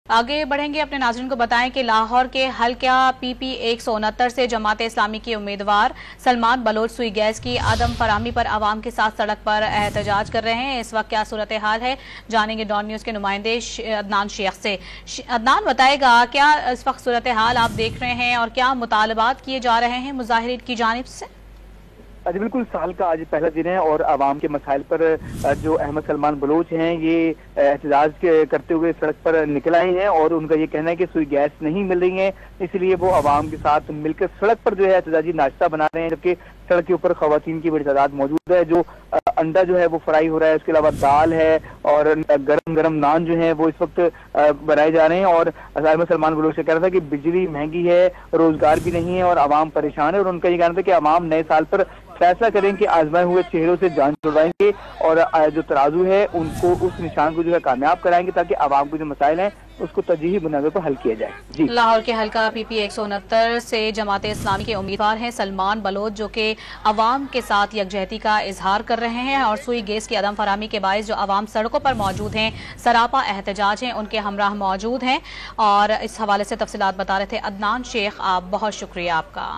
आगे बढ़ेंगे। अपने नाज़रीन को बताएं कि लाहौर के हल्का PP 169 से जमात इस्लामी के उम्मीदवार सलमान बलोच सुई गैस की आदम फराहमी पर आवाम के साथ सड़क पर एहतजाज कर रहे हैं। इस वक्त क्या सूरत हाल है, जानेंगे डॉन न्यूज़ के नुमाइंदे अदनान शेख से। अदनान बताएगा, क्या इस वक्त सूरत हाल आप देख रहे हैं और क्या मुतालबात किए जा रहे हैं मुजाहिरीन की जानिब से? जी बिल्कुल, साल का आज पहला दिन है और आवाम के मसाइल पर जो अहमद सलमान बलोच हैं ये एहतजाज करते हुए सड़क पर निकल आए हैं और उनका ये कहना है कि सुई गैस नहीं मिल रही है, इसलिए वो आवाम के साथ मिलकर सड़क पर जो है एहतजाजी नाश्ता बना रहे हैं। जबकि सड़क के ऊपर खवातीन की बड़ी तादाद मौजूद है। जो अंडा जो है वो फ्राई हो रहा है, उसके अलावा दाल है और गरम गरम नान जो है वो इस वक्त बनाए जा रहे हैं। और अहमद सलमान बलोच से कह रहा था कि बिजली महंगी है, रोजगार भी नहीं है और आवाम परेशान है। और उनका ये कहना था कि आवाम नए साल पर फैसला करें कि आजमाए हुए चेहरों से जान छुड़वाएंगे और जो तराजू है उनको उस निशान को जो है कामयाब कराएंगे ताकि आवाम के जो मसाइल हैं उसको तरजीही बुनियादों पर हल किया जाए। जी, लाहौर के हल्का PP 169 से जमात इस्लामी के उम्मीदवार हैं सलमान बलोच, जो कि अवाम के साथ यकजहती का इजहार कर रहे हैं और सुई गैस की अदम फराहमी के बायस जो अवाम सड़कों पर मौजूद हैं, सरापा एहतजाज हैं, उनके हमराह मौजूद हैं। और इस हवाले से तफसीलात बता रहे थे अदनान शेख। आप बहुत शुक्रिया आपका।